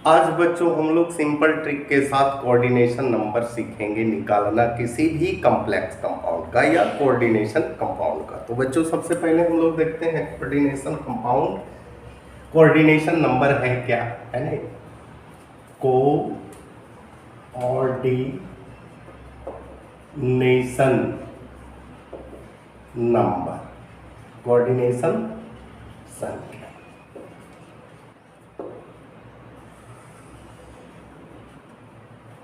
आज बच्चों हम लोग सिंपल ट्रिक के साथ कोऑर्डिनेशन नंबर सीखेंगे निकालना किसी भी कॉम्प्लेक्स कंपाउंड का या कोऑर्डिनेशन कंपाउंड का। तो बच्चों सबसे पहले हम लोग देखते हैं कोऑर्डिनेशन कंपाउंड। कोऑर्डिनेशन नंबर है क्या, है ना, कोऑर्डिनेशन नंबर, कोऑर्डिनेशन संख्या।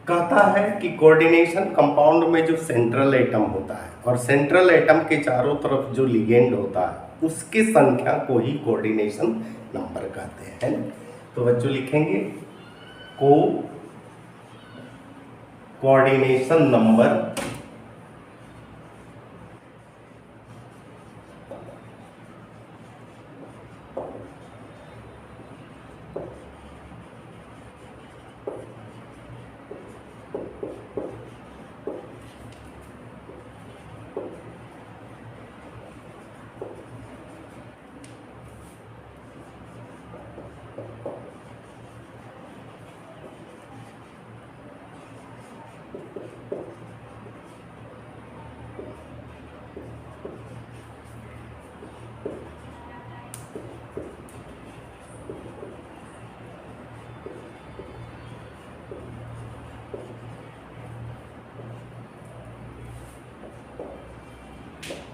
कहता है कि कोऑर्डिनेशन कंपाउंड में जो सेंट्रल एटम होता है और सेंट्रल एटम के चारों तरफ जो लिगेंड होता है उसकी संख्या को ही कोऑर्डिनेशन नंबर कहते हैं। तो बच्चों लिखेंगे कोऑर्डिनेशन नंबर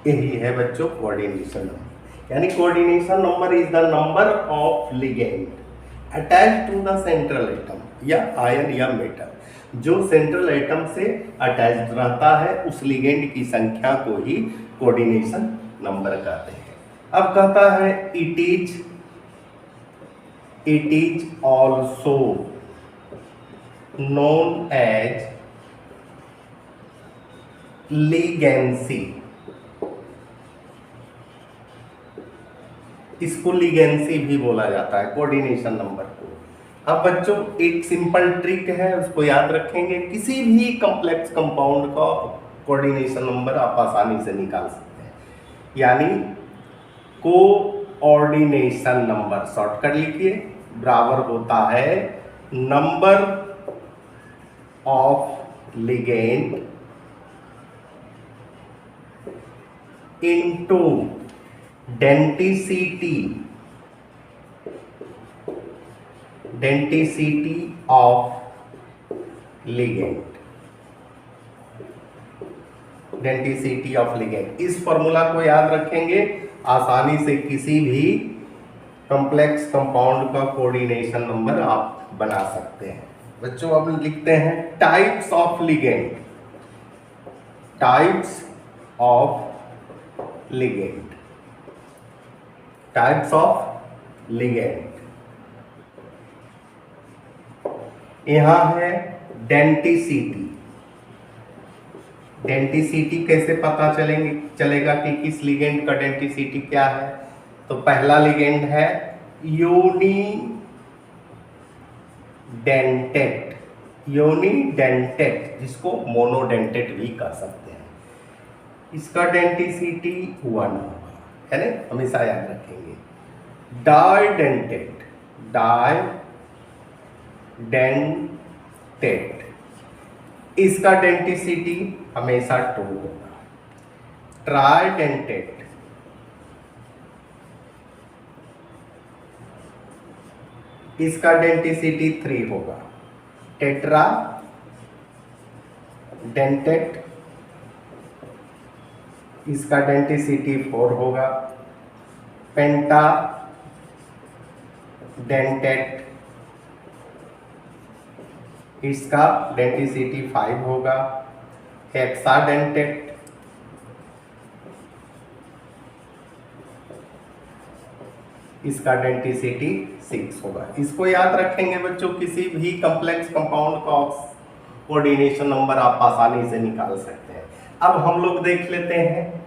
यही है बच्चों कोऑर्डिनेशन नंबर। यानी coordination number is the number of ligand attach to the central atom या आयन या मेटल। जो सेंट्रल एटम से अटैच रहता है उस लिगेंड की संख्या को ही कोऑर्डिनेशन नंबर कहते हैं। अब कहता है it is also known as legacy. इसको लिगेंसी भी बोला जाता है कोऑर्डिनेशन नंबर को। अब बच्चों एक सिंपल ट्रिक है, उसको याद रखेंगे। किसी भी कॉम्प्लेक्स कंपाउंड का कोऑर्डिनेशन नंबर आप आसानी से निकाल सकते हैं। यानी कोऑर्डिनेशन नंबर शॉर्टकट लिखिए बराबर होता है number of ligand into denticity of ligand, denticity of ligand. इस फॉर्मूला को याद रखेंगे, आसानी से किसी भी कॉम्प्लेक्स कंपाउंड का कोऑर्डिनेशन नंबर आप बना सकते हैं। बच्चों अब लिखते हैं types of ligand, types of ligand, types of ligand. यहां है डेंटिसिटी। डेंटिसिटी कैसे पता चलेगा कि किस लिगेंड का डेंटिसिटी क्या है? तो पहला लिगेंड है यूनिडेंटेट, जिसको मोनोडेंटेट भी कह सकते हैं। इसका डेंटिसिटी 1 होगा, है ना, हमेशा याद रखेंगे। डाइडेंटेट, इसका डेंटिसिटी हमेशा 2 होगा। ट्राइडेंटेट, इसका डेंटिसिटी 3 होगा। टेट्रा डेंटेट, इसका डेंटिसिटी 4 होगा। पेंटा डेंटेट, इसका डेंटिसिटी 5 होगा। हेक्साडेंटेट, इसका डेंटिसिटी 6 होगा। इसको याद रखेंगे बच्चों, किसी भी कॉम्प्लेक्स कंपाउंड का कोऑर्डिनेशन नंबर आप आसानी से निकाल सकते हैं। अब हम लोग देख लेते हैं,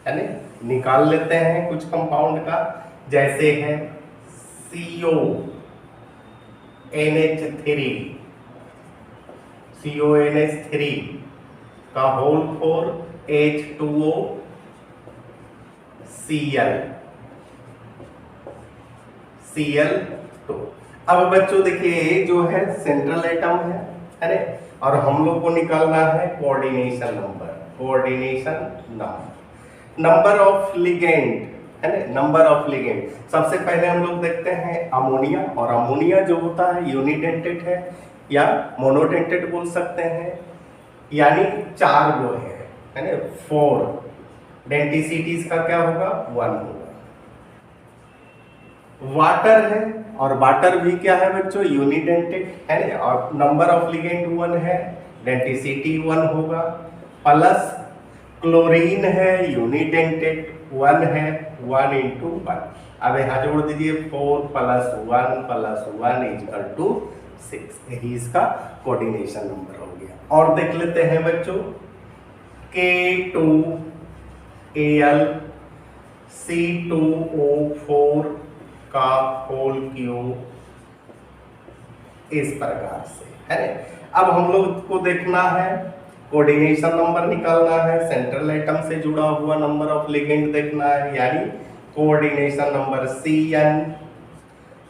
है ना, निकाल लेते हैं कुछ कंपाउंड का। जैसे है CONH3 का होल 4 H2O Cl, Cl2। अब बच्चों देखिए जो है सेंट्रल एटम है ना, और हम लोग को निकालना है coordination number. Coordination number, number of ligand है ना, नंबर ऑफ लिगेंड। सबसे पहले हम लोग देखते हैं अमोनिया, और अमोनिया जो होता है यूनिडेंटेड है या मोनोडेंटेड बोल सकते हैं, यानी 4 गो है ना, 4। डेंटिसिटीज का क्या होगा, 1 होगा। वाटर है, और वाटर भी क्या है बच्चों, यूनिडेंटेड है ना, और नंबर ऑफ लिगेंड 1 है, डेंटिसिटी 1 होगा। प्लस क्लोरीन है, यूनिडेंटेड 1 है, 1 into 1। अब यहाँ जोड़ दीजिए 4 + 1 + 1 = 6। यही इसका कोऑर्डिनेशन नंबर हो गया। और देख लेते हैं बच्चों K2Al C2O4 का होल क्यूब, इस प्रकार से है ना। अब हम लोग को देखना है कोऑर्डिनेशन नंबर निकालना है, सेंट्रल एटम से जुड़ा हुआ नंबर ऑफ लिगेंड देखना है, यानी कोऑर्डिनेशन नंबर Cn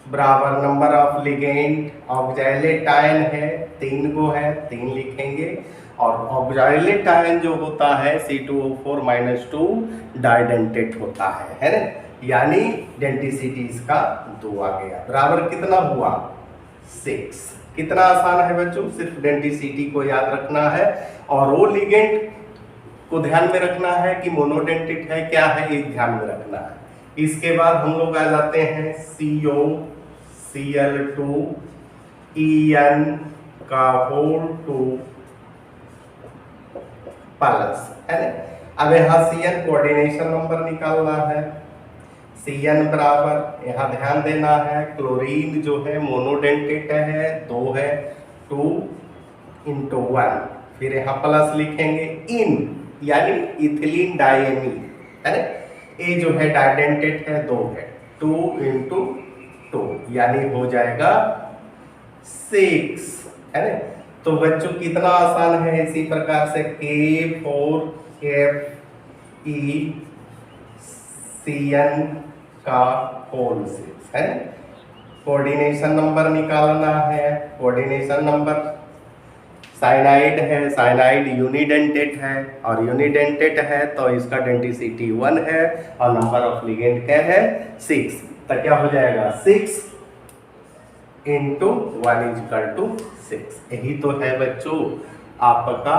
बराबर number of ligand. Oxalate ion है 3 गो है, 3 लिखेंगे, और ऑक्सैलेट आयन जो होता है C2O4 - 2 डाइडेंटेट होता है ना, यानी डेंटिसिटी इसका 2 आ गया। बराबर कितना हुआ, 6। कितना आसान है बच्चों, सिर्फ डेंटिसिटी को याद रखना है, और वो लिगेंड को ध्यान में रखना है कि मोनोडेंटिट है क्या है, ये ध्यान में रखना है। इसके बाद हम लोग आ जाते हैं COCl2 En का होल 2 प्लस है ना। अब यहाँ Cn कोऑर्डिनेशन नंबर निकालना है। Cn बराबर, यहाँ ध्यान देना है, क्लोरीन जो है मोनोडेंटेट है 2 है, 2 into 1, फिर यहाँ प्लस लिखेंगे इन, यानी इथिलीन डाइएमीन है ना। ए जो है डाइडेंटेट है 2 है, 2 into 2, यानी हो जाएगा 6 है ना। तो बच्चों कितना आसान है, इसी प्रकार से K4FeCn का होल 6 है। कोऑर्डिनेशन नंबर निकालना है। कोऑर्डिनेशन नंबर, साइनाइड है, साइनाइड यूनिडेंटेट है, और यूनिडेंटेट है तो इसका डेंटिसिटी 1 है, और नंबर ऑफ लिगेंड क्या है, 6। तो क्या हो जाएगा, 6 into 1 = 6। यही तो है बच्चों आपका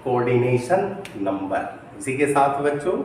कोऑर्डिनेशन नंबर। इसी के साथ बच्चों